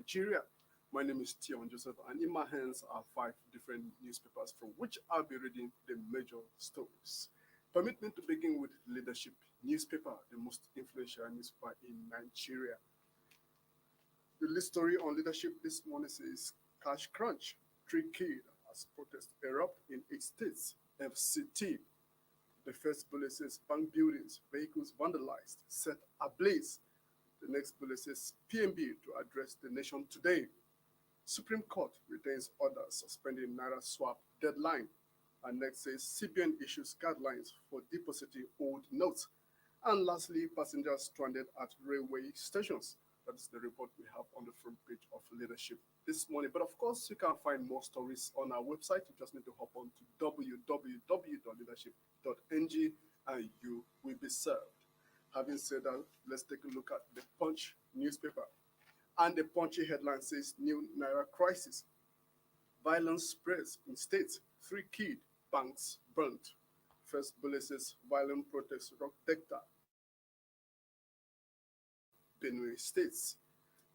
Nigeria. My name is Tion Joseph, and in my hands are 5 different newspapers from which I'll be reading the major stories. Permit me to begin with Leadership newspaper, the most influential newspaper in Nigeria. The lead story on Leadership this morning says Cash Crunch, 3 killed as protests erupt in 8 states. FCT. The first bullet says bank buildings, vehicles vandalized, set ablaze. The next bullet says PMB to address the nation today. Supreme Court retains orders suspending Naira swap deadline. And next says CBN issues guidelines for depositing old notes. And lastly, passengers stranded at railway stations. That is the report we have on the front page of Leadership this morning. But of course, you can find more stories on our website. You just need to hop on to www.leadership.ng and you will be served. Having said that, let's take a look at the Punch newspaper. And the punchy headline says New Naira Crisis. Violence spreads in states. 3 killed, banks burnt. First bullet says violent protests rock Delta, Benue states.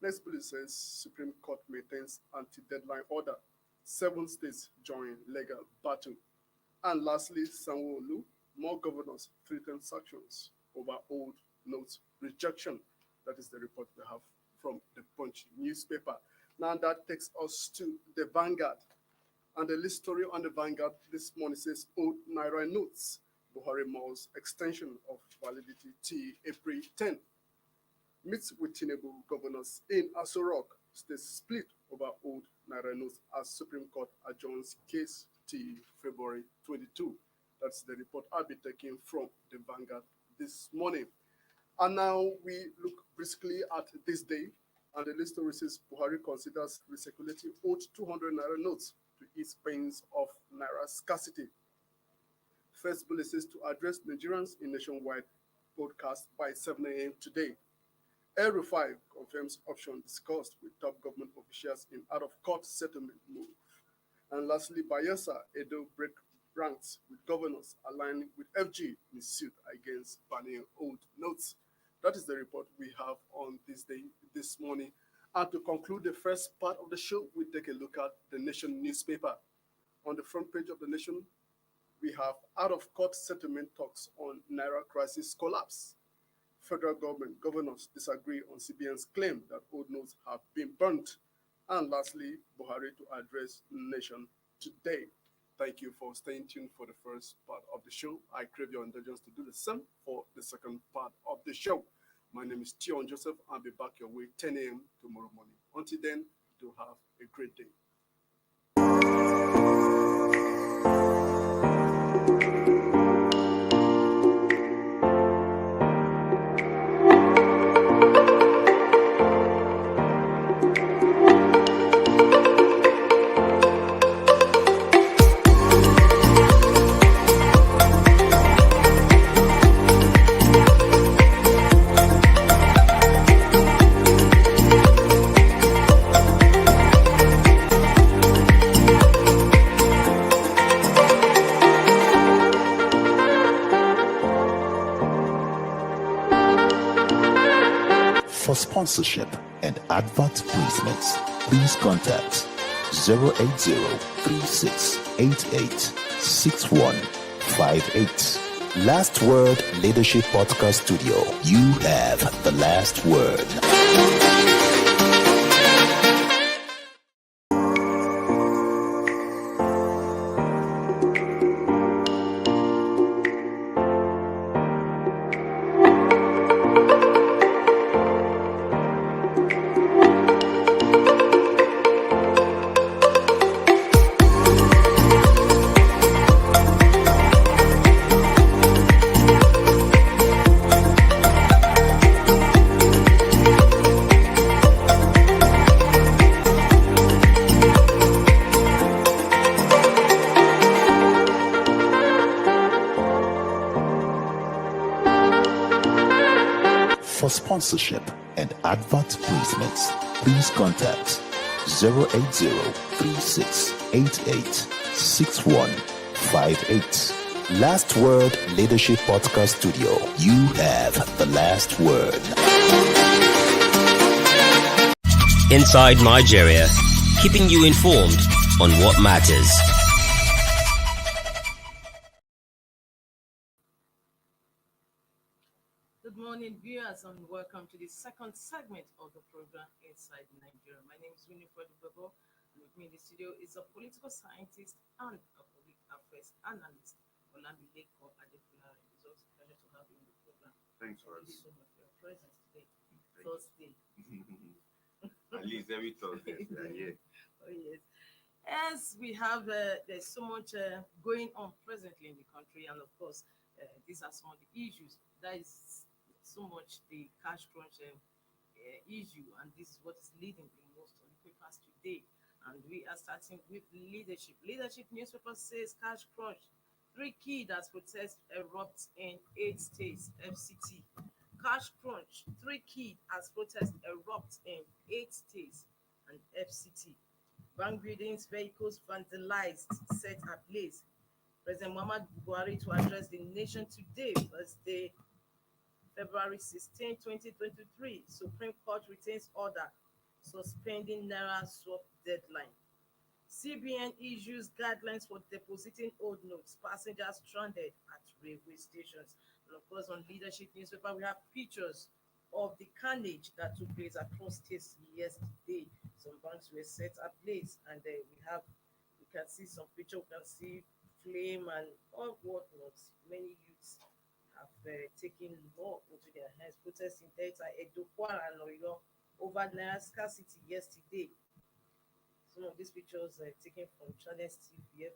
Next bullet says Supreme Court maintains anti-deadline order. 7 states join legal battle. And lastly, Sanwo-Olu, more governors threaten sanctions over old notes rejection. That is the report we have from the Punch newspaper. Now that takes us to the Vanguard. And the list story on the Vanguard this morning says old Naira notes. Buhari Mall's extension of validity till April 10. Meets with Tinubu governors in Aso Rock. States split over old Naira notes as Supreme Court adjourns case till February 22. That's the report I'll be taking from the Vanguard this morning. And now we look briskly at this day. And the list story says Buhari considers recirculating old 200 Naira notes to ease pains of Naira scarcity. First bullet says to address Nigerians in nationwide broadcast by 7 a.m. today. El-Rufai confirms option discussed with top government officials in out-of-court settlement move. And lastly, Bayelsa, Edo break ranks with governors aligning with FG in suit against banning old notes. That is the report we have on this day, this morning. And to conclude the first part of the show, we take a look at the Nation newspaper. On the front page of the Nation, we have out-of-court settlement talks on Naira crisis collapse. Federal government governors disagree on CBN's claim that old notes have been burnt. And lastly, Buhari to address the nation today. Thank you for staying tuned for the first part of the show. I crave your indulgence to do the same for the second part of the show. My name is Tion Joseph. I'll be back your way 10 a.m. tomorrow morning. Until then, do have a great day. For sponsorship and advert placements, please contact 080-3688-6158. Last Word Leadership Podcast Studio. You have the last word. For sponsorship and advert placements, please contact 080-3688-6158. Last Word Leadership Podcast Studio. You have the last word. Inside Nigeria, keeping you informed on what matters. Good morning, viewers, and welcome to the second segment of the program Inside Nigeria. My name is Winifred Bebo, and with me in the studio is a political scientist and a public affairs analyst, Olamileko Adekunle. It's also a pleasure to have you in the program. Thanks for Thank you having so much for your presence today, me. Thursday. At least every Thursday we are here. Oh, yes. As we have, there's so much going on presently in the country, and of course, these are some of the issues. That is so much the cash crunch issue, and this is what is leading the most on the papers today. And we are starting with leadership. Leadership newspaper says cash crunch. 3 key as protests erupt in 8 states. FCT. Cash crunch. 3 key as protests erupt in 8 states. And FCT. Bank buildings, vehicles vandalized, set ablaze. President Muhammad Buhari to address the nation today, Thursday, February 16, 2023. Supreme Court retains order suspending Naira swap deadline. CBN issues guidelines for depositing old notes, passengers stranded at railway stations. And of course, on leadership newspaper, we have pictures of the carnage that took place across states yesterday. Some banks were set ablaze, and we can see some picture, we can see flame and all whatnot. Many youths have taken law into their hands, protesting Delta, Edo, Kwara, and Oyo over Naira scarcity yesterday. Some of these pictures are taken from Channels TV,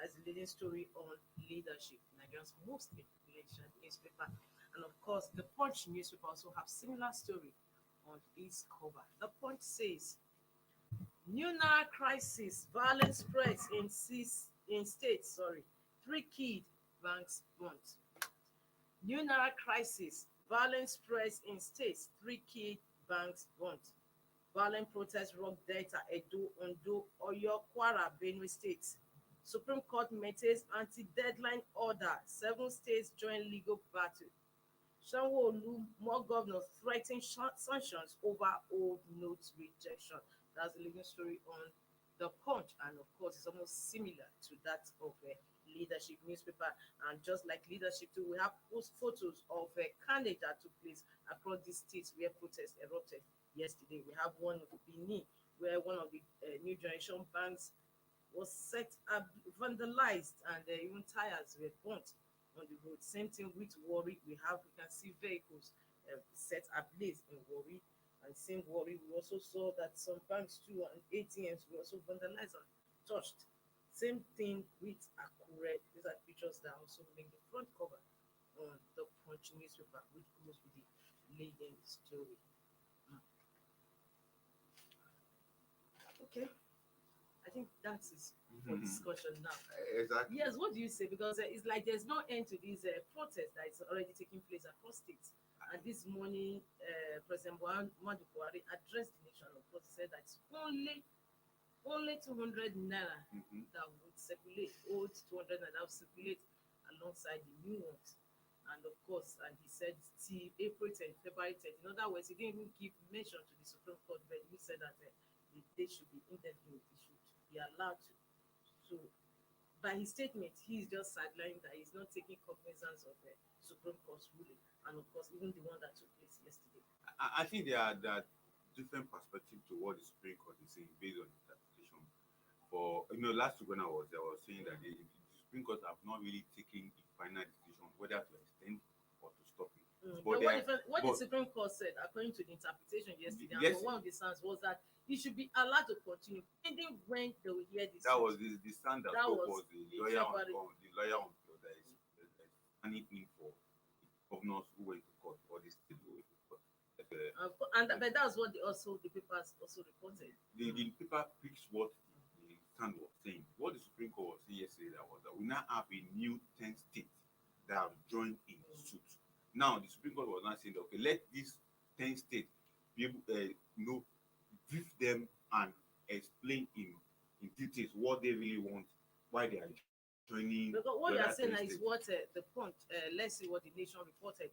as the leading story on leadership, Nigeria's most influential newspaper. And of course, the Punch newspaper also have similar story on its cover. The Punch says, New Naira crisis, violence spreads in states, 3 killed, banks burnt. New Naira crisis, violence spreads in states, 3 killed, banks burnt. Violent protests rock Delta, Edo, Ondo, Oyo, Kwara, Benue states. Supreme Court maintains anti-deadline order. 7 states join legal battle. Sanwo-Olu, more governors threaten sanctions over old notes rejection. That's the living story on the Punch, and of course, it's almost similar to that of leadership newspaper. And just like leadership too, we have post photos of carnage that took place across these states where protests erupted yesterday. We have one of Benin, where one of the new generation banks was set up, vandalized, and even tires were burnt on the road. Same thing with Warri. We can see vehicles set ablaze in Warri. And same Warri, we also saw that some banks too and ATMs were also vandalized and touched. Same thing with Akure. These are pictures that also make the front cover on the Punch newspaper, which goes with the leading story. Okay. I think that is for discussion now. Exactly. Yes, what do you say? Because it's like there's no end to this protest that is already taking place across states. And this morning, President Muhammadu Buhari addressed the nation. Of course, he said that it's only 200 naira that would circulate, old 200 naira that would circulate alongside the new ones. And of course, and he said till April 10, February 10. In other words, he didn't even give mention to the Supreme Court, but he said that the date should be indefinite. He should be allowed to. So, by his statement, he is just sidelining that he's not taking cognizance of the Supreme Court's ruling, and of course, even the one that took place yesterday. I think there are different perspectives to what the Supreme Court is saying based on interpretation. For last week when I was there, I was saying that the Supreme Court have not really taken the final decision whether to extend or to stop it. But what the Supreme Court said, according to the interpretation yesterday, and one of the stands was that he should be allowed to continue pending when they will hear this. That was the stand that was the lawyer on that is standing in for the governors who went to court or the state who went to court. But that's what the papers also reported. The paper picks what the stand was saying. What the Supreme Court was saying yesterday was that we now have a new 10 states that have joined in suit. Now the Supreme Court was not saying that okay, let these 10 states be able brief them and explain in details what they really want, why they are joining. Because what you are saying is what the point. Let's see what the Nation reported.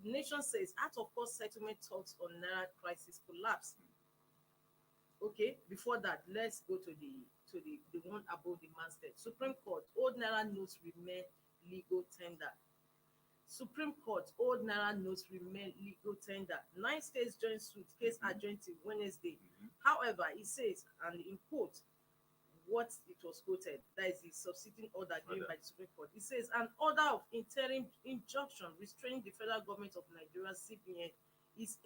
Nation says out of court settlement talks on Naira crisis collapse. Okay, before that, let's go to the one above the masthead. Supreme Court, old Naira notes remain legal tender. Supreme Court, old Naira notes remain legal tender. 9 states join suit, case adjourned till Wednesday. However, it says, and in quote, what it was quoted, that is the substituting order given by the Supreme Court. It says, an order of interim injunction restraining the federal government of Nigeria, CBN, its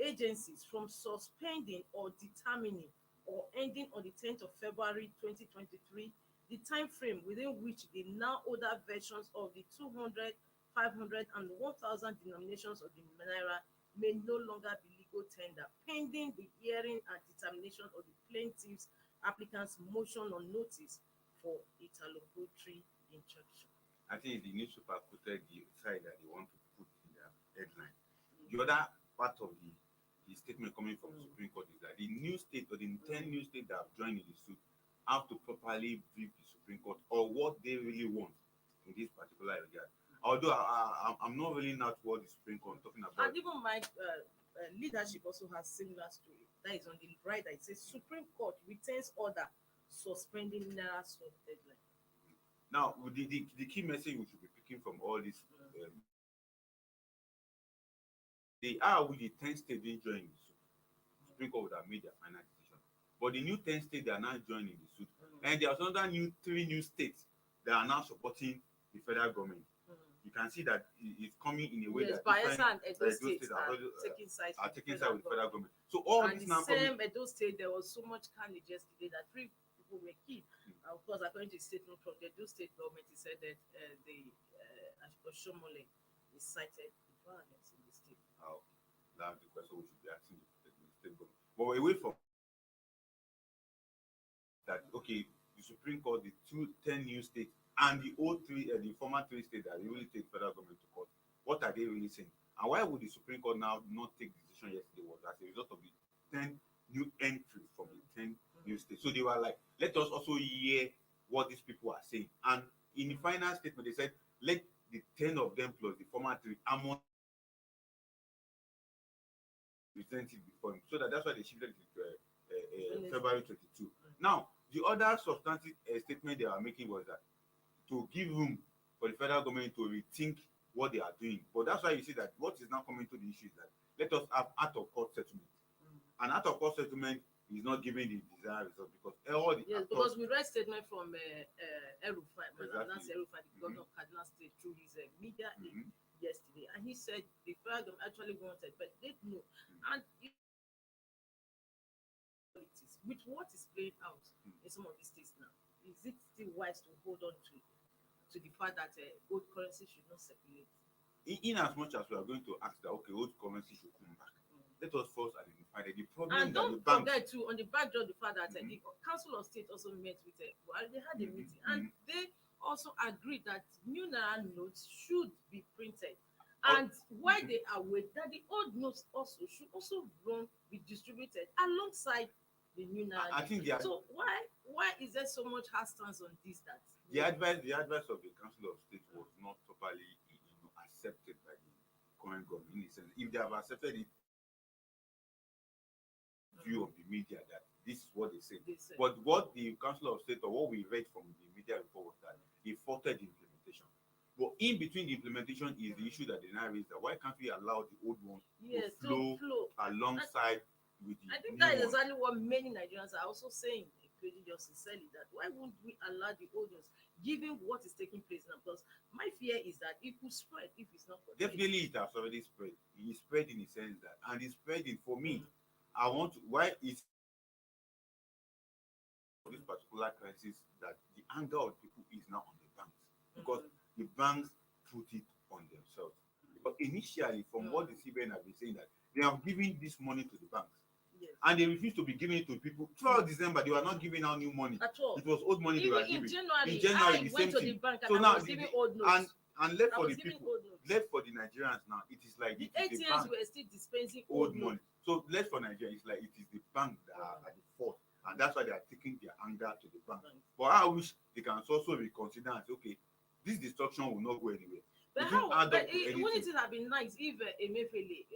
agencies from suspending or determining or ending on the 10th of February 2023 the time frame within which the now older versions of the 200, 500, and 1,000 denominations of the Naira may no longer be legal tender, pending the hearing and determination of the plaintiff's applicant's motion on notice for interlocutory injunction. I think the newspaper quoted the side that they want to put in their headline. The other part of the statement coming from the Supreme Court is that the new state or the 10 new states that have joined in the suit have to properly brief the Supreme Court or what they really want in this particular regard. Although I'm not really not what the Supreme Court is talking about. And even my leadership also has similar story. That is on the right. It says Supreme Court retains order suspending Naira swap deadline. Now, the key message we should be picking from all this, they are with the 10 states they join the suit. Supreme Court would have made their final decision. But the new 10 states, they are now joining the suit. And there's another 3 new states that are now supporting the federal government. You can see that it's coming in a way that Bayelsa and Edo states are taking sides with the federal government. So all and this the now same Edo state, there was so much carnage yesterday that 3 people were killed. Of course, according to the statement from the Edo state government, it said that the Oshomole incited violence in the state. That's the question we should be asking the state government. But away from that, okay, the Supreme Court, the 10 new states, and the former 3 states that really take federal government to court, what are they really saying? And why would the Supreme Court now not take the decision yesterday was as a result of the 10 new entries from the 10 new states. So they were like, let us also hear what these people are saying. And in the final statement, they said, let the 10 of them plus the former 3 among presented before him. So that's why they shifted it to February 22. Now, the other substantive statement they are making was that to give room for the federal government to rethink what they are doing. But that's why you see that what is now coming to the issue is that let us have out-of-court settlement. An out-of-court settlement is not giving the desired result because all the because we read statement from El-Rufai, the governor of Kaduna State, through his media yesterday, and he said the federal government actually wanted, but they didn't know. And with what is playing out in some of these states now, is it still wise to hold on to the fact that old currency should not circulate? In as much as we are going to ask that, okay, old currency should come back, let us first identify that the problem and that don't the bank forget to, on the backdrop, the fact that the Council of State also met with well, they had a meeting, and they also agreed that new Naira notes should be printed. And while they are waiting, that the old notes also should also be distributed alongside the new Naira. I think so why is there so much hard stance on this? That the advice of the Council of State was not properly accepted by the current government. In the sense, if they have accepted it, view of the media that this is what they say. But what the Council of State or what we read from the media report was that they faulted the implementation. But in between the implementation is the issue that they now raised that why can't we allow the old ones to flow alongside with the I think new that is ones? exactly what many Nigerians are also saying, including just sincerely, that why won't we allow the old ones, given what is taking place now? Because my fear is that it could spread if it's not contained. Definitely, it has already spread. It is spread in the sense that, and it's spreading for me. I want to, why is this particular crisis that the anger of people is now on the banks because the banks put it on themselves. But initially, from what the CBN have been saying, that they have given this money to the banks. Yes. And they refused to be giving it to people. Throughout December, they were not giving out new money. At all. It was old money they were Even giving. in January, I the went same to thing. the bank and So I now, was giving old notes. and left I for was the giving people, old notes. left for the Nigerians now, it is like The it is the ATMs bank, were still dispensing old old money. notes. So left for Nigeria, it's like it is the bank that are at the fault. And that's why they are taking their anger to the bank. But I wish they can also reconsider and say, okay, this destruction will not go anywhere. But It didn't how? add But up to wouldn't anything. it have been nice if Emefiele,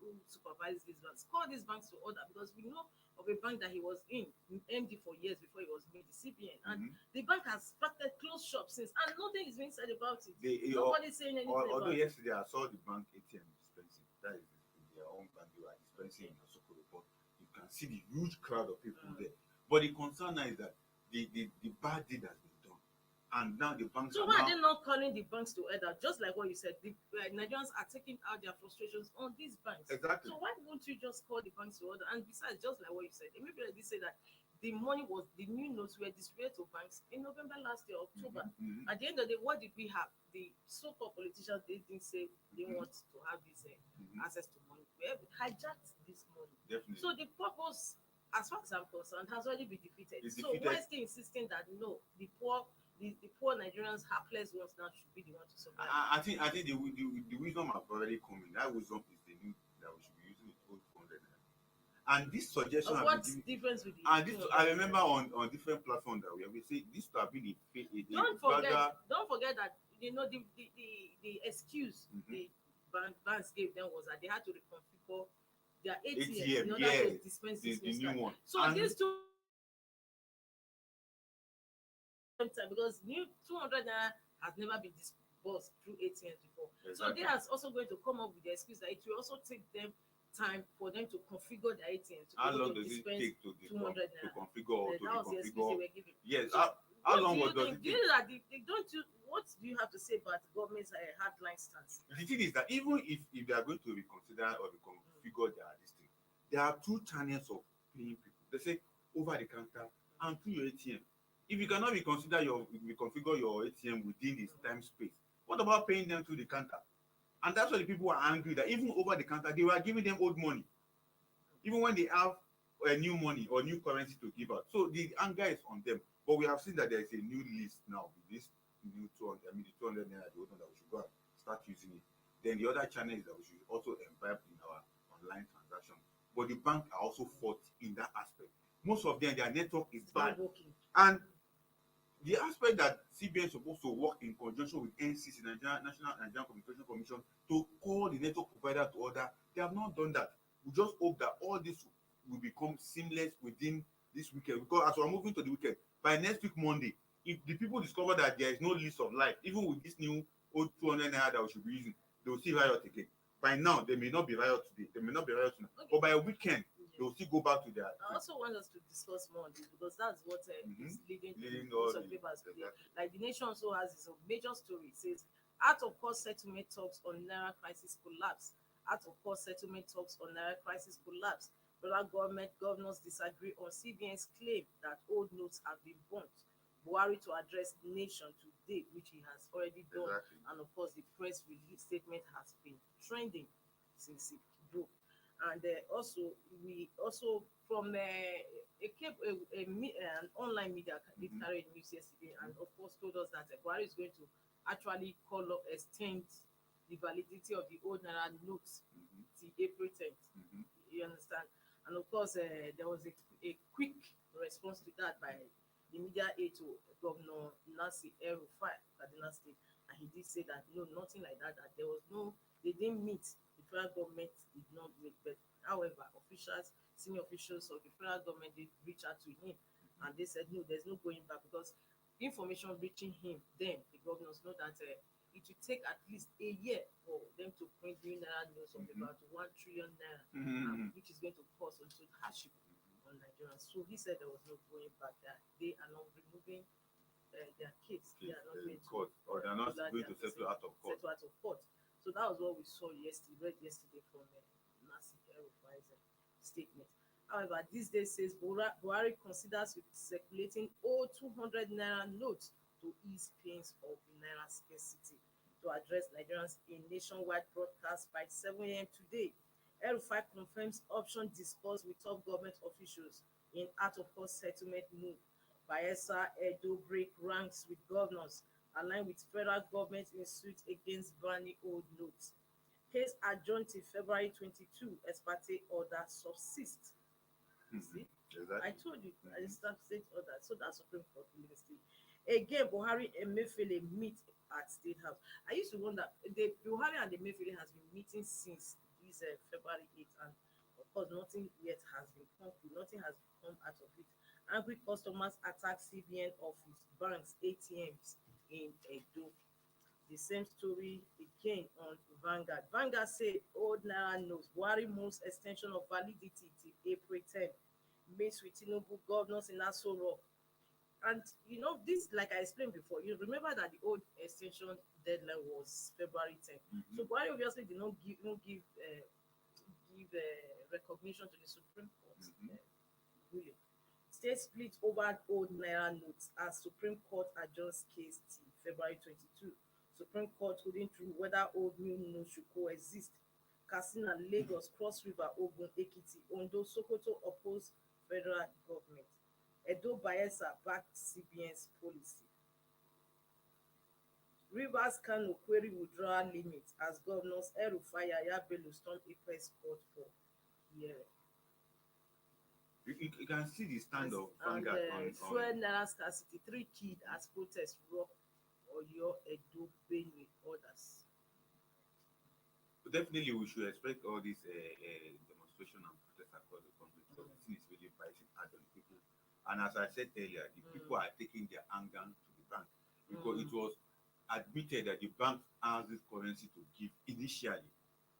who supervises these banks, called these banks to order? Because we know of a bank that he was in MD for years before he was made the CBN, and Mhm. the bank has started closed shop since, and nothing is being said about it. They, Nobody's saying anything although about it. yesterday I saw the bank ATM dispensing, that is their own bank, they were dispensing in Asokoro, but you can see the huge crowd of people there. But the concern now is that the bad deed has been done, and now the banks So are why are now they not calling the banks to order? Just like what you said, the Nigerians are taking out their frustrations on these banks. exactly. So why won't you just call the banks to order? And besides, just like what you said, maybe they did say that the new notes were distributed to banks in November last year, October. Mhm. At the end of the day, what did we have? The so-called politicians, they didn't say they want to have this Mhm. access to money. We have hijacked this money. Definitely. So the purpose, as far as I'm concerned, has already been defeated. It's So defeated. why still insisting that no, the poor Nigerians, hapless ones now should be the one to survive? I think the wisdom have already come in. That wisdom is the new that we should be using the old 200 naira. And this suggestion Of have what's been given. difference with the And this, 200 I remember naira? on different platforms that we say this to have been Don't forget that the excuse Mhm. the banks gave them was that they had to reconfigure their ATMs ATM, in order to yes, dispense the this new new card. one. So And these two because new 200 naira has never been disbursed through ATMs before. So exactly. they are also going to come up with the excuse that it will also take them time for them to configure their ATMs to How be able long to does it dispense take to 200 to naira. configure or to That was the excuse they reconfigure? were giving. Yes. So How what long do you does think? it Do take? you know that what do you have to say about the government's hardline stance? The thing is that even if they are going to reconsider or reconfigure their this thing, there are two channels of paying people. They say over the counter and through your ATM. If you cannot reconfigure your ATM within this time space, what about paying them through the counter? And that's why the people are angry that even over the counter they were giving them old money, even when they have new money or new currency to give out. So the anger is on them. But we have seen that there is a new list now with this new 200, I mean the 200 naira, the old one that we should go and start using it. Then the other channel is that we should also imbibe in our online transaction. But the bank are also fault in that aspect. Most of them, their network is It's bad. not working. And the aspect that CBN is supposed to work in conjunction with NCC, National Nigerian Communication Commission, to call the network provider to order, they have not done that. We just hope that all this will become seamless within this weekend. Because as we're moving to the weekend, by next week Monday, if the people discover that there is no list of life, even with this new old 200 naira that we should be using, they will see riot again. By now, they may not be riot today, they may not be riot tonight, Okay. but by a weekend, they will still go back to their. I also want us to discuss more on this because that's what is leading Leading to all most of the- the papers today. exactly. Like the Nation also has its own major story. It says out of court settlement talks on Naira crisis collapse. Out of court settlement talks on Naira crisis collapse. Federal government governors disagree on CBN's claim that old notes have been burnt. Buhari to address the nation today, which he has already done. Exactly. And of course, the press release statement has been trending since it broke. And we also from an online media did carry news yesterday, and of course told us that Buhari is going to actually extend the validity of the old naira notes till April 10th. You understand? And of course, there was a quick response to that by the media aide to Governor Nancy El-Rufai, Kaduna State, and he did say that no, nothing like that. That there was no, they didn't meet. The federal government did not meet, but however, senior officials of the federal government did reach out to him, and they said no, there's no going back because information reaching him, then the governors know that it will take at least a year for them to print new naira notes of about 1 trillion naira, which is going to cause also hardship on Nigerians. So he said there was no going back. That they are not removing their case. They are not going Court, or they are not going to settle out of court. Settle out of court. So that was what we saw read yesterday from Nancy El-Rufai's statement. However, this day says Buhari considers circulating old 200 naira notes to ease pains of naira scarcity. To address Nigerians in nationwide broadcast by 7 a.m. today, El-Rufai confirms option discussed with top government officials in out-of-court settlement move. Bayelsa Edo break ranks with governors, aligned with federal government in suit against banning old notes. Case adjourned till February 22, ex parte order subsists. You see? Exactly. I told you, I start state order. So that's Supreme Court ministry. Again, Buhari and Emefiele meet at State House. I used to wonder, the Buhari and Emefiele has been meeting since this February 8th, and of course, nothing yet has been concluded. Nothing has come out of it. Angry customers attack CBN office, banks, ATMs in Edo. The same story again on Vanguard. Vanguard said old Naira notes Buhari moves extension of validity till April 10. Meets with Tinubu governors in Aso Rock. And you know, this, like I explained before, you remember that the old extension deadline was February 10. Mhm. So Buhari obviously did not give recognition to the Supreme Court Mhm. ruling. State split over old Naira notes as Supreme Court adjourns case till February 22. Supreme Court couldn't rule whether old new notes should coexist. Katsina, Lagos, Cross River, Ogun, Ekiti, Ondo, Sokoto oppose federal government. Edo, Bayelsa backed CBN's policy. Rivers, Kano query withdrawal limit as governors El-Rufai, Yahaya Bello storm Apex court for hearing. You can see the stand of And Vanguard fuel naira scarcity, 3 killed as protests rock Oyo, Edo, Benue, others. definitely we should expect all these demonstration and protests across the country because the thing is really biting hard on the people. And as I said earlier, the people are taking their anger to the bank because it was admitted that the bank has this currency to give initially,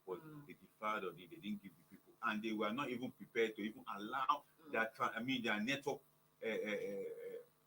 but they deferred on it, they didn't give the people, and they were not even prepared to even allow their network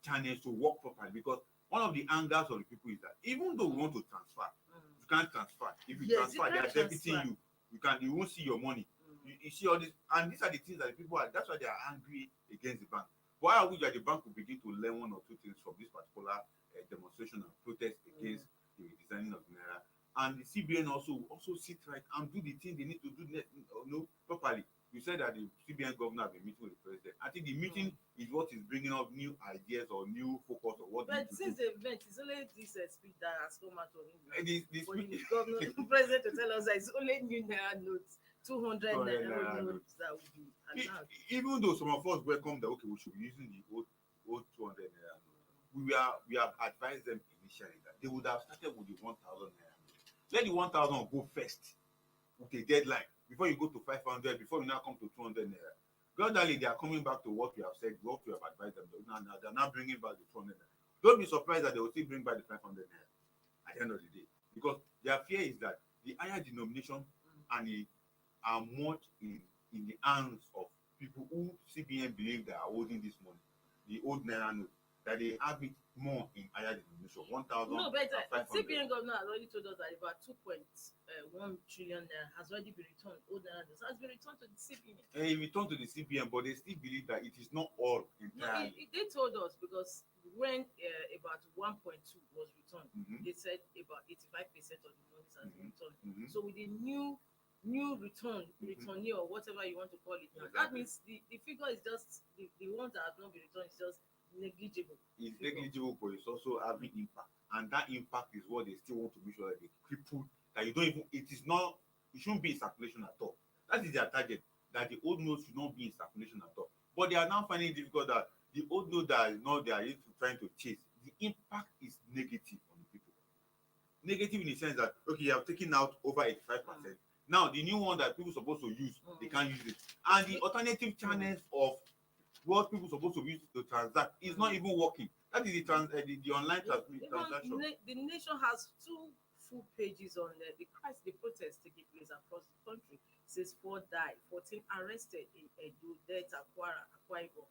channels to work properly because one of the angers of the people is that even though we want to transfer, you can't transfer. If you Yes, you transfer, they are can't debiting transfer. you won't see your money. You see all this, and these are the things that the people are. That's why they are angry against the bank. Why are we that the bank will begin to learn one or two things from this particular demonstration and protest against the redesigning of Naira? And the CBN also sit right and do the thing they need to do properly. You said that the CBN governor have been meeting with the president. I think the meeting is what is bringing up new ideas or new focus or what they But need to since do. the event, it's only this speech that has come out on it. The For the speech- governor, the president to tell us that it's only new naira notes, 200 200 naira naira notes that will be allowed. Even though some of us welcome that okay, we should be using the old 200 naira note, we have advised them initially that they would have started with the 1,000 naira note. Let the 1,000 go first with a deadline before you go to 500, before you now come to 200 naira. Gradually, they are coming back to what we have said, what we have advised them. Now they're not bringing back the 200 naira. Don't be surprised that they will still bring back the 500 naira at the end of the day, because their fear is that the higher denomination and the are much in the hands of people who CBN believe they are holding this money, the old naira note, that they have it more in higher denomination, 1,000 No, but and 500. CBN governor has already told us that about 2.1 trillion naira has already been returned. Old naira notes has been returned to the CBN. They return to the CBN, but they still believe that it is not all No, entirely. they told us because when about 1.2 was returned, they said about 85% of the monies has been returned. So with the new returnee or whatever you want to call it now, that means the figure is just the ones that have not been returned is just negligible. It's negligible, but it's also having impact, and that impact is what they still want to make sure that they cripple, that you don't even, it shouldn't be in circulation at all. That is their target, that the old notes should not be in circulation at all. But they are now finding it difficult that the old note that is not there, trying to chase, the impact is negative on the people. Negative in the sense that okay, you have taken out over 85%. Now the new one that people supposed to use, they can't use it, and the alternative channels of what people supposed to use to transact is not even working. That is the online transaction. The nation has 2 full pages on the protest taking place across the country. It says 4 died, 14 arrested in Edo, Delta, Kwara, Akwa Ibom.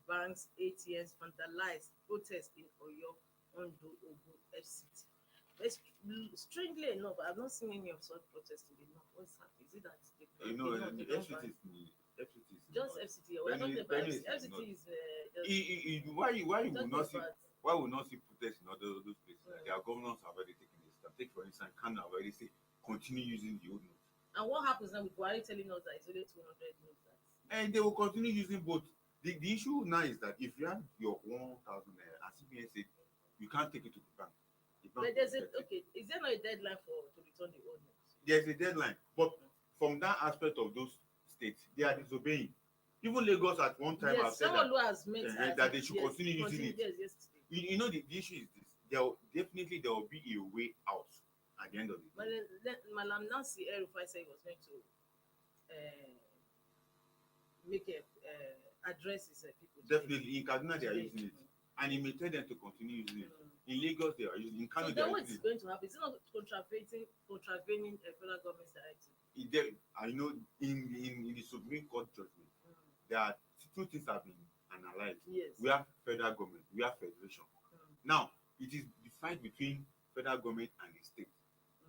Banks, ATMs vandalized, protests in Oyo, Ondo, Ogun, FCT. Strangely enough, I've not seen any of such protests in the north. What's happening? Is it that The FCT is just FCT? We're talking about FCT is just why you will not see protests in those places? Their governors have already taken this step. Take for instance, Kano have already say continue using the old notes. And what happens now with Buhari telling us that it's only 200 notes? And they will continue using both. The issue now is that if you have your 1,000 naira, as CBN said, you can't take it to the bank. But there's is there not a deadline to return the old notes? There's a deadline, but from that aspect of those states, they are disobeying. Even Lagos at one time has said that they should continue using it. Yes, yesterday. you know the issue is this. Definitely there will be a way out at the end of the But day. then Malam Nancy Erufai said he was going to uh, make a address his people. Definitely in Kaduna they are Today. using it, and he may tell them to continue using it. In Lagos they are using it. In So Kano they then are what's using it. going to happen? Is it not contravening a federal government's directive? I know in the Supreme Court judgment, there are two things have been analyzed. Yes. We have federal government, we have federation. Now, it is the fight between federal government and the state.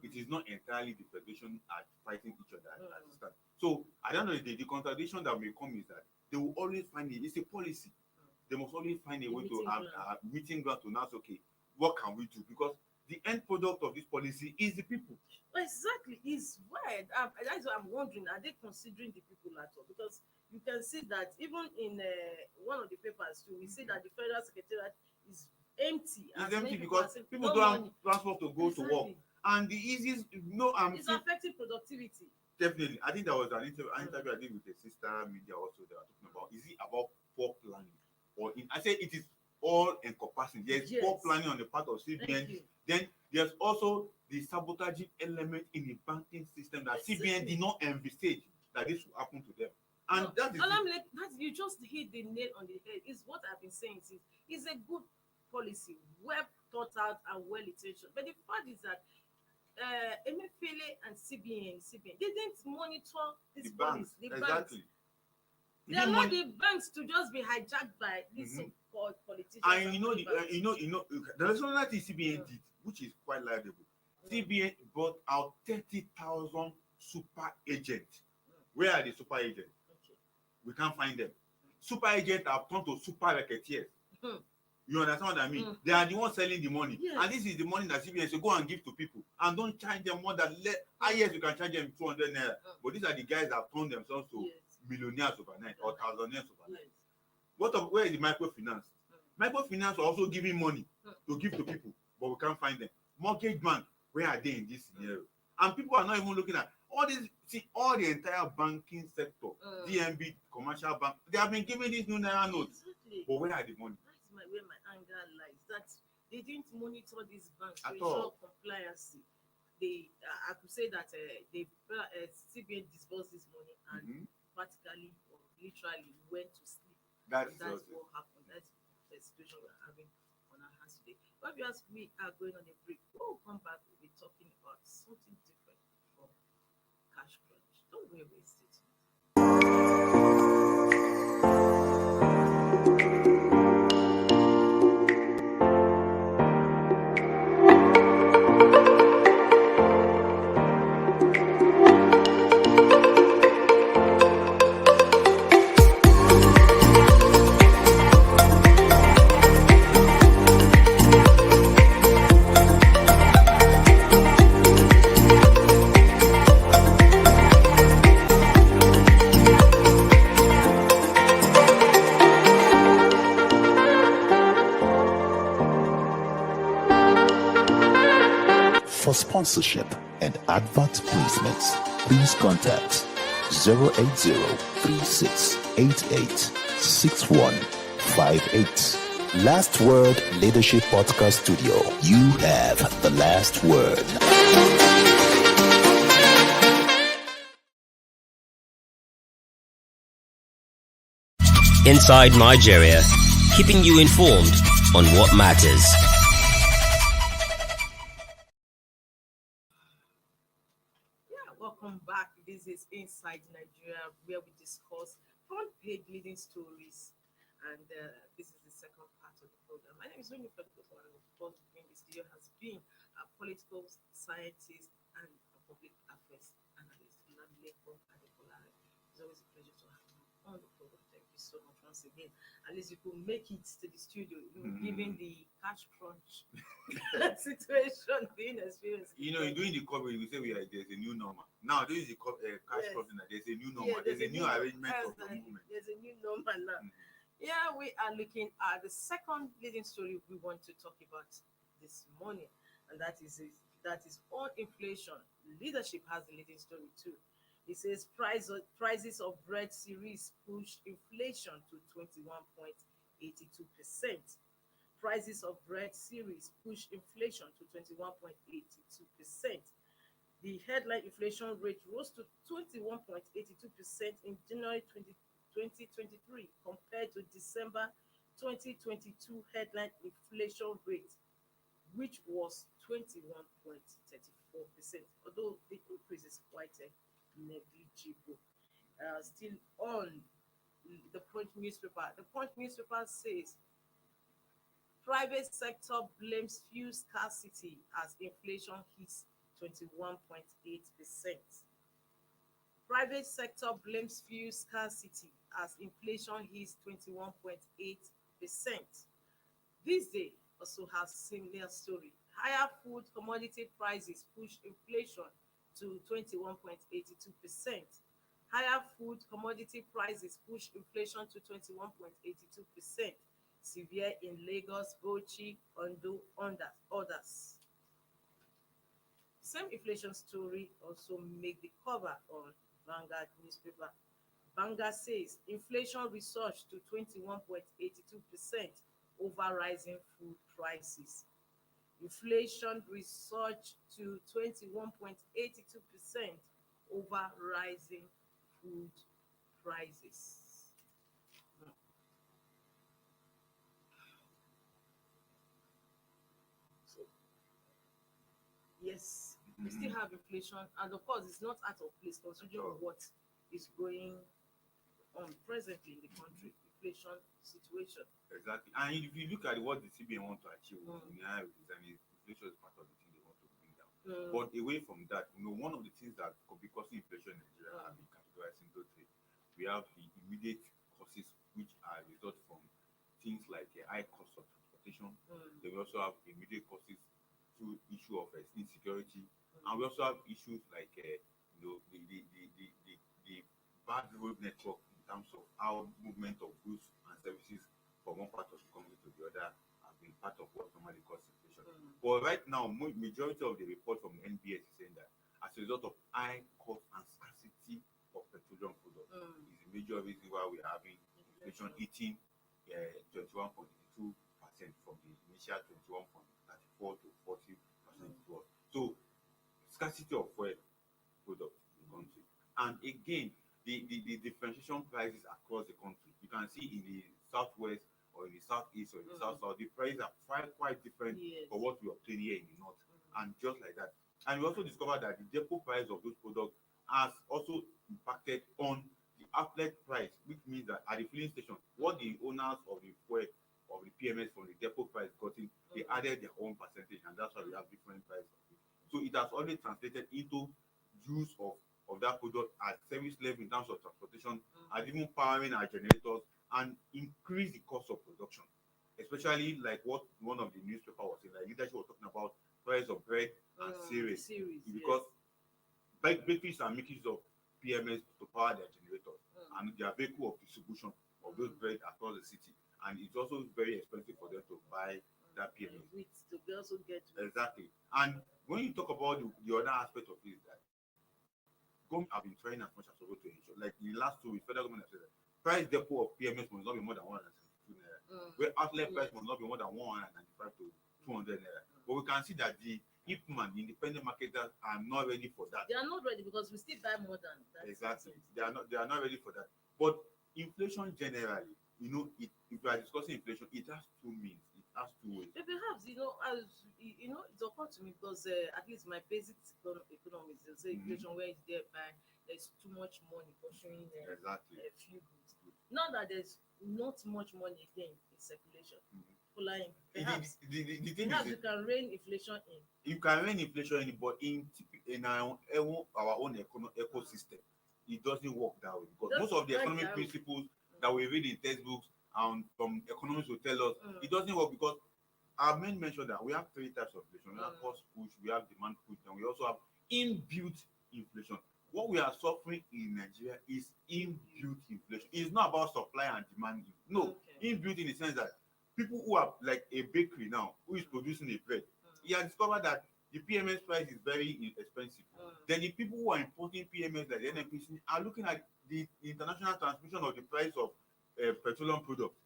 It is not entirely the federation are fighting each other at the start. So, I don't know, the contradiction that may come is that they will always find it's a policy. They must always find a way to have a meeting ground to ask, okay, what can we do? Because the end product of this policy is the people. Exactly, it's weird. That's what I'm wondering. Are they considering the people at all? Because you can see that even in one of the papers too, we see that the federal secretariat is empty. It's empty because people don't have transport to go to work. And the easiest, it's affecting productivity. Definitely. I think there was an interview I did with a sister media also they were talking about. Is it about poor planning? I say it is all encompassing. There's poor planning on the part of CBN. Then there's also the sabotaging element in the banking system that CBN did not envisage that this will happen to them. And that you just hit the nail on the head. Is what I've been saying. It's a good policy, well thought out and well intentioned. But the fact is that Emefiele and CBN, they didn't monitor this policy. The banks. They are not the banks to just be hijacked by these so-called politicians. And the lesson that CBN did, which is quite laudable. CBN brought out 30,000 super agents. Where are the super agents? Okay. We can't find them. Super agents have turned to super racketeers. You understand what I mean? They are the ones selling the money. Yes. And this is the money that CBN should go and give to people. And don't charge them more than yes, you can charge them 200 naira. But these are the guys that have turned themselves to millionaires overnight or thousandaires overnight. Where is the microfinance? Microfinance are also giving money to give to people, but we can't find them. Mortgage bank, where are they in this scenario? And people are not even looking at all this. See, all the entire banking sector, DMB, commercial bank, they have been giving these new naira notes. Exactly. But where are the money? That's where my anger lies. That they didn't monitor these banks to At ensure all. compliance. I could say that CBN disbursed this money and practically or literally went to sleep. That's what happened. That's the situation we're having on our hands today. But as we are going on a break, we'll come back. We'll be talking about something different from cash crunch. Don't go waste it. For sponsorship and advert placements, please contact 080-3688-6158. Last Word Leadership Podcast Studio. You have the last word. Inside Nigeria, keeping you informed on what matters. Welcome back. This is Inside Nigeria, where we discuss front-page leading stories, and this is the second part of the program. My name is Winnie Fedoko, and of course, in the studio has been a political scientist and a public affairs analyst, Lamileko Adekolare. It's always a pleasure to have you on the program. Thank you so much once again. At least you could make it to the studio, given the cash crunch situation being experienced. During the COVID, we say there's a new normal. Now, this is the cash crunch, there's a new normal. There's a new arrangement of the movement. There's a new normal now. Yeah, we are looking at the second leading story we want to talk about this morning, and that is on inflation. Leadership has the leading story too. It says prices of bread cereals push inflation to 21.82%. prices of bread series push inflation to 21.82%. The headline inflation rate rose to 21.82% in January 2023 compared to December 2022 headline inflation rate, which was 21.34%, although the increase is quite negligible. Still on the Punch newspaper, the Punch newspaper says private sector blames fuel scarcity as inflation hits 21.8%. Private sector blames fuel scarcity as inflation hits 21.8%. This day also has similar story. Higher food commodity prices push inflation to 21.82%. Higher food commodity prices push inflation to 21.82%. Severe in Lagos, Bauchi, Ondo, others. Same inflation story also make the cover on Vanguard newspaper. Vanguard says inflation resurged to 21.82% over rising food prices. Inflation resurged to 21.82% over rising food prices. So, yes, we still have inflation, and of course, it's not out of place considering what is going on presently in the country, inflation situation. Exactly. And if you look at what the CBN want to achieve in the higher rates, I mean, inflation is part of the thing they want to bring down. But away from that, one of the things that could be causing inflation in Nigeria have been categorized into three. We have the immediate causes, which are result from things like a high cost of transportation. Then we also have immediate causes through issue of insecurity, and we also have issues like the bad road network in terms of how movement of goods and services from one part of the country to the other have been part of what normally causes inflation. But right now, majority of the report from NBS is saying that as a result of high cost and scarcity of petroleum products is the major reason why we are having inflation eating 21.82% from the initial 21.34 to 40% it was. So scarcity of fuel products in the country. And again, the differentiation prices across the country. You can see in the southwest or in the southeast or in the south, the prices are quite different from what we obtain here in the north. And just like that. And we also discovered that the depot price of those products has also impacted on the outlet price, which means that at the filling station, what the owners of the fuel of the PMS from the depot price gotten, they added their own percentage, and that's why we have different prices. So it has already translated into use of that product at service level in terms of transportation, and even powering our generators, and increase the cost of production. Especially like what one of the newspaper was saying, like leadership was talking about price of bread and cereals, because bakeries are making use of PMS to power their generators, and their vehicle of distribution of those bread across the city, and it's also very expensive for them to buy that PMS. To also get exactly. And when you talk about the other aspect of it, that government have been trying as much as possible to ensure, like in the last 2 weeks, federal government has said that price depot of PMS must not be more than 172 naira, where outlet price must not be more than 195 to 200 naira. But we can see that the IPMAN, the independent marketers, are not ready for that. They are not ready because we still buy more than that. Exactly. They are not ready for that. But inflation generally, if we are discussing inflation, it has two means. It has two ways. But perhaps, it occurred to me because at least my basic economics, they say inflation where it's there by there's too much money pursuing exactly a few goods. Not that there's not much money again in circulation. Perhaps the thing perhaps is, you can rein inflation in. You can rein inflation in, but in our own ecosystem, it doesn't work that way, because most of the economic principles that we read in textbooks and from economists will tell us it doesn't work, because our men mentioned that we have 3 types of inflation. We have cost push, we have demand push, and we also have inbuilt inflation. What we are suffering in Nigeria is inbuilt inflation. It's not about supply and demand. No, inbuilt in the sense that people who are like a bakery now, who is producing a bread, he has discovered that the PMS price is very expensive. Then the people who are importing PMS, like the NNPC, are looking at the international transmission of the price of petroleum products.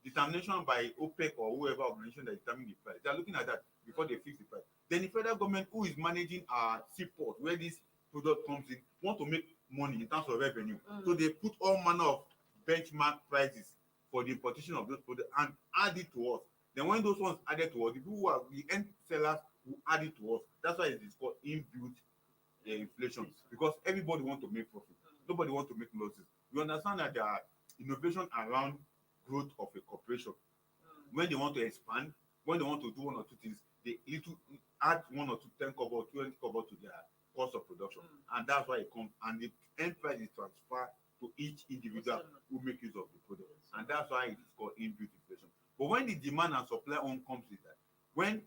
determination by OPEC or whoever organization that determine the price. They are looking at that before they fix the price. Then the federal government, who is managing our seaport where this product comes in, want to make money in terms of revenue. So they put all manner of benchmark prices for the importation of those products and add it to us. Then when those ones added to us, the people who are the end sellers will add it to us. That's why it is called inbuilt inflation, because everybody want to make profit. Nobody want to make losses. We understand that there are innovation around growth of a corporation. When they want to expand, when they want to do one or two things, they little add 1 or 2 10 kobo, 20 kobo to their cost of production, and that's why it comes. And the end price is transferred to each individual who make use of the product, and that's why it is called inbuilt inflation. But when the demand and supply on comes with that, when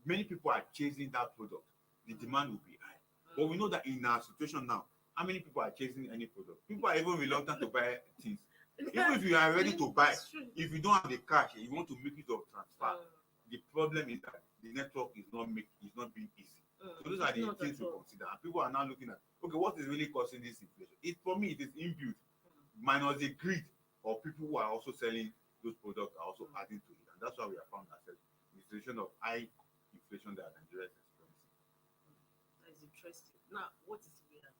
many people are chasing that product, the demand will be high. But we know that in our situation now, how many people are chasing any product? People are even reluctant to buy things. Even if you are ready to buy, if you don't have the cash and you want to make use of transfer, the problem is that the network is not being easy. So those are the things to consider. And people are now looking at, okay, what is really causing this inflation? For me, it is inbuilt, minus the greed of people who are also selling those products are also adding to it. And that's why we have found ourselves in a situation of high inflation that Nigeria is experiencing. That's interesting. Now, what is the way out?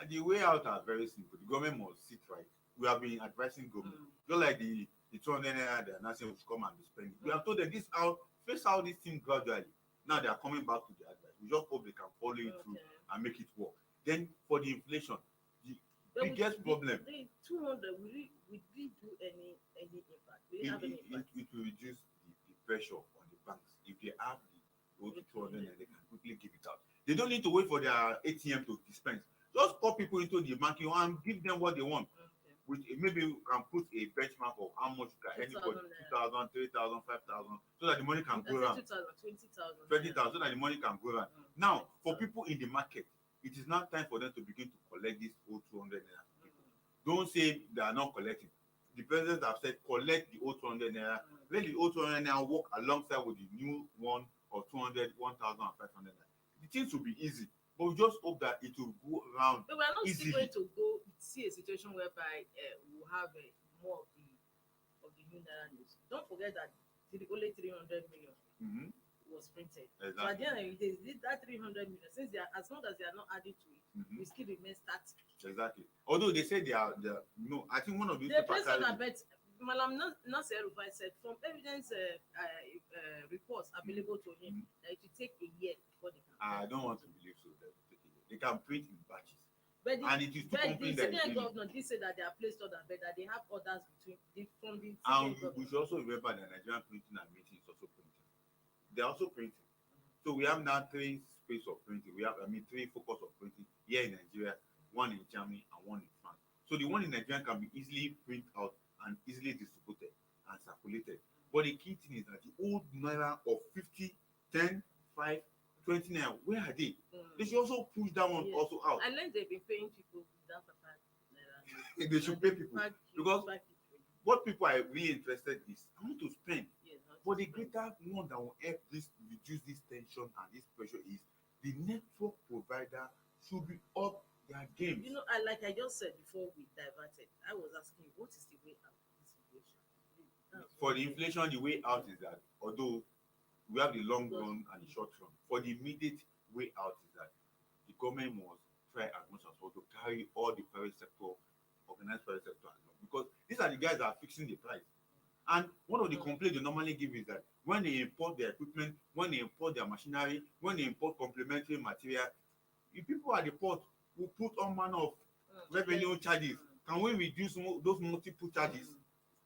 The way out are very simple. The government must sit right. We have been advising government, just like the 200 naira they are announcing will come and be spending. We have told them this out, face out this thing gradually. Now they are coming back to the advice. We just hope they can follow it through and make it work. Then for the inflation, the biggest problem. The 200, will we do any impact? Will it have any impact? It will reduce the pressure on the banks. If they have the old 200 and they can quickly give it out. They don't need to wait for their ATM to dispense. Just call people into the market and give them what they want. With maybe we can put a benchmark of how much anybody 2,000, 3,000, 5,000, so that the money can go around. 20,000, so that the money can go around. Now, for people in the market, it is now time for them to begin to collect this old 200 naira. Don't say they are not collecting. The president have said collect the old 200 naira. Let the old 200 naira work alongside with the new one or 200, 1,500 naira. The things will be easy. But we just hope that it will go around. But we are not easily. still going to go see a situation whereby we will have more of the new naira news. Don't forget that only 300 million was printed. Exactly. So at the end of the day, that 300 million, since they are, as long as they are not added to it, we still remain static. Exactly. Although they say they are no, I think one of these the president bet Malam Nasser Rufai said from evidence reports available to him that it will take a year before they can. I don't want to believe so. They can print in batches. But and it is to complain that the governor did say that they are placed order, but that they have orders from the and we should also remember that Nigerian printing and meeting is also printing. They are also printing. So we have now 3 space of printing. We have 3 focus of printing here in Nigeria, 1 in Germany and 1 in France. So the one in Nigeria can be easily printed out and easily distributed and circulated. But the key thing is that the old naira of 50, 10, 5, 20 naira, where are they? They should also push that one also out. And then they've been paying people without naira. They should pay people. Because what people are really interested is, I want to spend. But the greater one that will help this reduce this tension and this pressure is the network provider should be up their game. You know, like I just said before we diverted, I was asking, what is the way out of this inflation? For the inflation, the way out is that, although we have the long run and the short run, for the immediate way out is that the government must try as much as possible to carry all the private sector, organized private sector along, because these are the guys that are fixing the price. And one of the complaints they normally give is that when they import their equipment, when they import their machinery, when they import complementary material, the people at the port will put all manner of revenue charges. Can we reduce those multiple charges?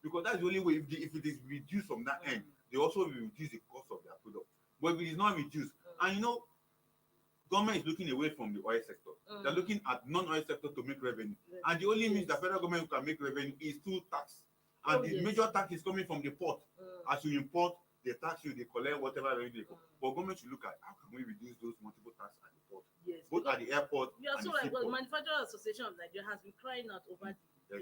Because that's the only way. If it is reduced from that end, they also will reduce the cost of their product. But if it is not reduced, and you know, government is looking away from the oil sector. They're looking at non-oil sector to make revenue. And the only means the federal government can make revenue is through tax. And the major tax is coming from the port. As you import, they tax you, they collect whatever revenue they collect. But government should look at how can we reduce those multiple tax at the port. Yes. Both at the airport Yeah, and so the like seaport. the Manufacturers Association of Nigeria has been crying out over the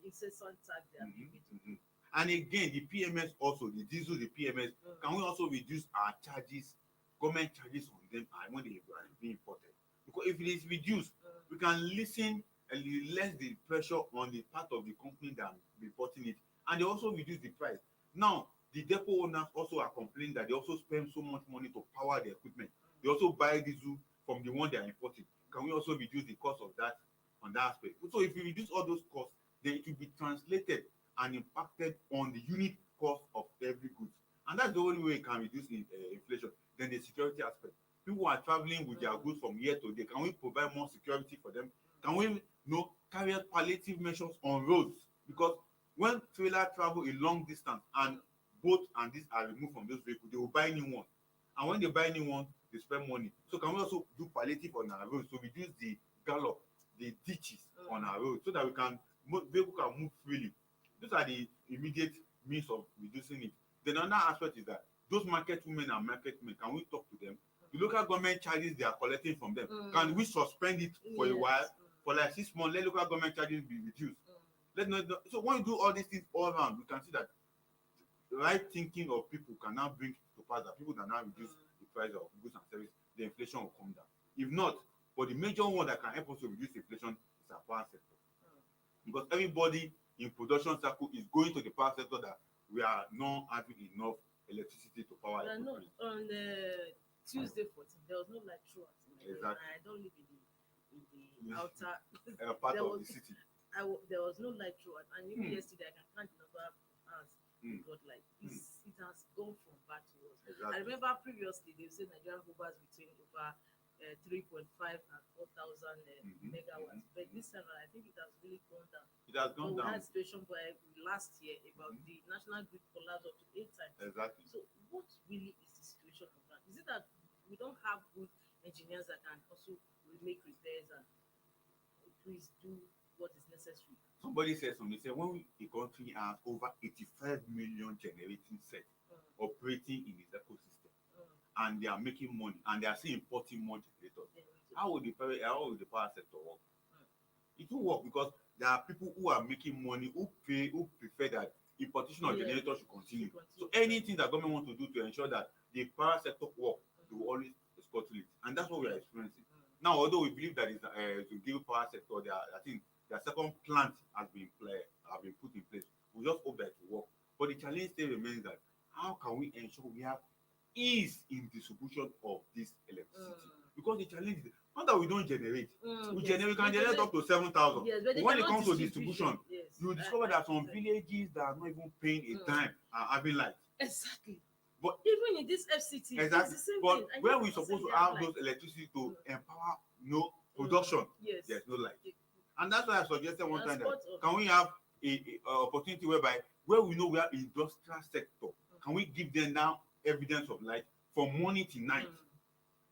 incessant tax they are giving. And again, the PMS also, the diesel, the PMS, can we also reduce our charges, government charges on them when they are being imported? Because if it is reduced, we can listen and less the pressure on the part of the company that are importing it, and they also reduce the price. Now, the depot owners also are complaining that they also spend so much money to power the equipment. They also buy diesel from the one they are importing. Can we also reduce the cost of that on that aspect? So if we reduce all those costs, then it will be translated and impacted on the unit cost of every goods. And that's the only way it can reduce inflation. Then the security aspect. People are traveling with their goods from here to there. Can we provide more security for them? Can we carry out palliative measures on roads? Because when trailer travel a long distance and boat and this are removed from those vehicles, they will buy new ones. And when they buy new ones, they spend money. So can we also do palliative on our roads to reduce the gallop, the ditches on our roads, so that vehicle can move freely? Those are the immediate means of reducing it. Then another aspect is that those market women and market men, can we talk to them? The local government charges they are collecting from them, can we suspend it for a while? For like 6 months, let local government charges be reduced. So when you do all these things all around, we can see that the right thinking of people can now bring to pass that people can now reduce the price of goods and services, the inflation will come down. If not, but the major one that can help us to reduce inflation is our power sector. Because everybody in production circle is going to the power sector that we are not having enough electricity to power Yeah, no, equipment. on Tuesday 14, there was no light throughout. Exactly. I don't live in the outer Part there of was, the city. there was no light throughout, and even yesterday I can count the number of hours we Mm. got light. It has gone from bad to worse. I Exactly. remember previously they said Nigeria hovers between over 3.5 and 4,000 megawatts, but this time I think it has really gone down. It has But gone we down. had a situation where last year about the national grid collapsed up to 8 times. Exactly. So what really is the situation on ground? Is it that we don't have good engineers that can also make repairs and please do what is necessary? Somebody said something. They said when a country has over 85 million generating sets operating in its ecosystem, and they are making money and they are still importing more generators, how would the power sector work? It will work because there are people who are making money who prefer that importation of generators should continue. So anything that government wants to do to ensure that the power sector work, they will always escort to it, and that's what we are experiencing now. Although we believe that is to give power sector, I think their second plant has been put in place. We just hope that it will work. But the challenge still remains that how can we ensure we have ease in distribution of this electricity? Because the challenge is not that we don't generate. We can generate up to 7,000. Yes, but when it comes to distribution, you discover that some villages that are not even paying a dime are having light. Exactly. But even in this FCT, exactly. it's the same But thing. And where you we also supposed say to they have light. those electricity to empower production, Yes. there's no light. And that's why I suggested one time that Spot on. can we have a opportunity whereby where we know we have industrial sector, can we give them now evidence of light from morning to night?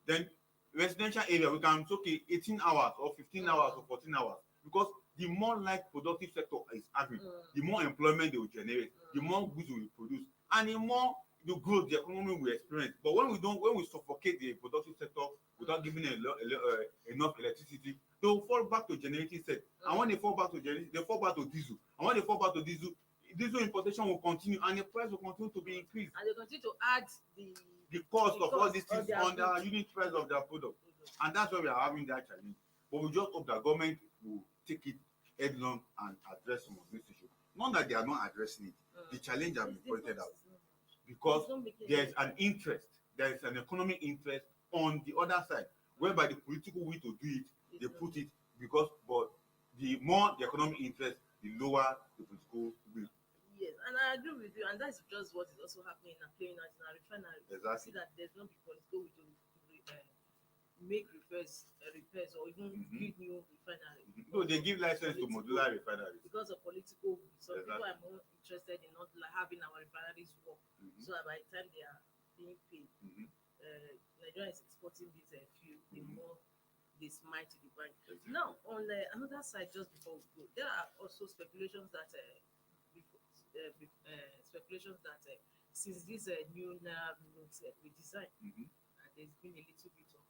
Then residential area, we can okay 18 hours or 15 hours or 14 hours, because the more light productive sector is having, the more employment they will generate, the more goods we will produce, and the more the growth the economy will experience. But when we suffocate the productive sector without giving enough electricity, they will fall back to generating set. And when they fall back to generating, they fall back to diesel. And when they fall back to diesel importation will continue and the price will continue to be increased. And they continue to add the cost of all these things on the goods. unit price of their product. And that's why we are having that challenge. But we just hope that government will take it headlong and address some of these issues. Not that they are not addressing it. The challenge has been pointed out. Because there is an interest, there is an economic interest on the other side, whereby the political will to do it, they put it but the more the economic interest, the lower the political will. Yes, and I agree with you, and that's just what is also happening and playing out in our refinery. Exactly. See that there's no political will to make repairs or even build new refinery. No, they give license to modular refineries. Because of political will. So Exactly. people are more interested in not having our refineries work. So that by the time they are being paid, Nigeria is exporting this fuel, the more they smite the bank. Exactly. Now, on another side, just before we go, there are also speculations that since this new notes redesign, there's been a little bit of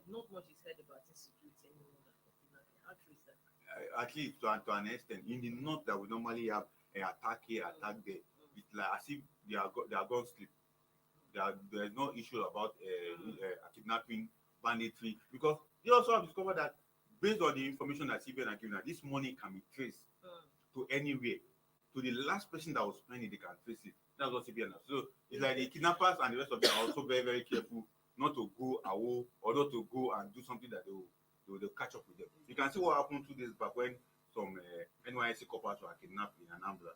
not much is heard about insecurity anymore. How true is that? At least to an extent, in the north that we normally have attack here, attack there, it's like as if they are gone sleep. There is no issue about kidnapping, banditry, because they also have discovered that based on the information that CBN are giving, this money can be traced to anywhere. to the last person that was spending, they can trace it. That's what CBN does. So it's like the kidnappers and the rest of them are also very, very careful not to go away or not to go and do something that they'll catch up with them. You can see what happened 2 days back when some NYSC coppers were kidnapped in Anambra.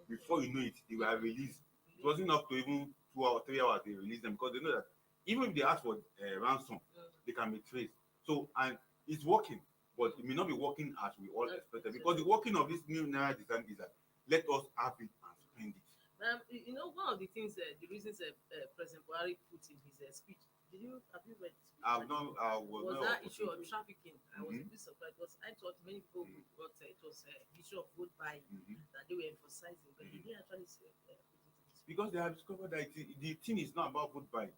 Before you know it, they were released. It wasn't enough to even 2 or 3 hours they released them, because they know that even if they ask for ransom, they can be traced. So, and it's working, but it may not be working as we all expected, because the working of this new Naira design is that let us have it and spend it. You know, one of the things, the reasons President Buhari put in his speech, have you read it? Was that issue of trafficking? I was a bit surprised, because I thought many people thought it was issue of vote buying that they were emphasizing, but they didn't actually say because they have discovered that the thing is not about vote buying.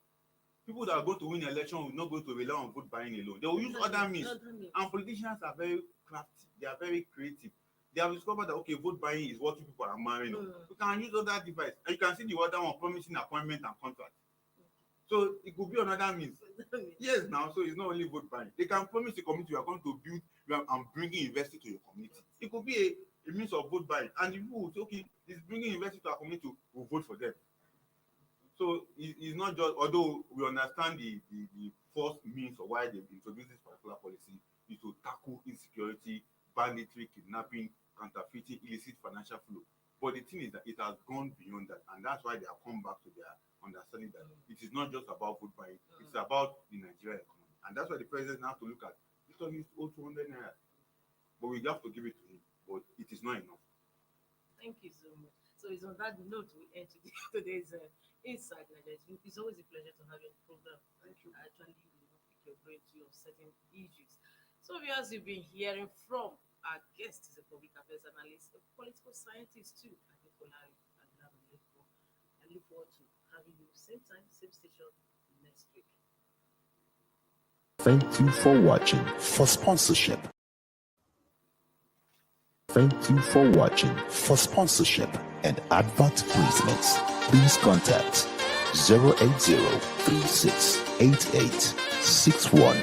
People that are going to win an election will not go to rely on vote buying alone. They will use other means. And politicians are very crafty. They are very creative. They have discovered that, okay, vote buying is what people are marrying on. You can use other device. And you can see the other one promising appointment and contract. So it could be another means. Yes, now, so it's not only vote buying. They can promise the community you are going to build and bringing investors to your community. It could be a means of vote buying. And the people will say, okay, it's bringing investors to our community, we'll vote for them. So it's not just, although we understand the first means of why they've introduced this particular policy is to tackle insecurity, banditry, kidnapping, counterfeiting, illicit financial flow. But the thing is that it has gone beyond that, and that's why they have come back to their understanding that it is not just about vote buying, it's about the Nigerian economy. And that's why the president now have to look at this one is 200 naira. But we have to give it to him, but it is not enough. Thank you so much. So it's on that note we end today's Inside Nigeria. It's always a pleasure to have you on the program. Thank you. Actually, pick your brain to certain issues. So, viewers, you've been hearing from our guest is a public affairs analyst, a political scientist too, I look forward to having you same time, same station next week. Thank you for watching. For sponsorship. Thank you for watching. For sponsorship and advert placements, please contact 080 3688 61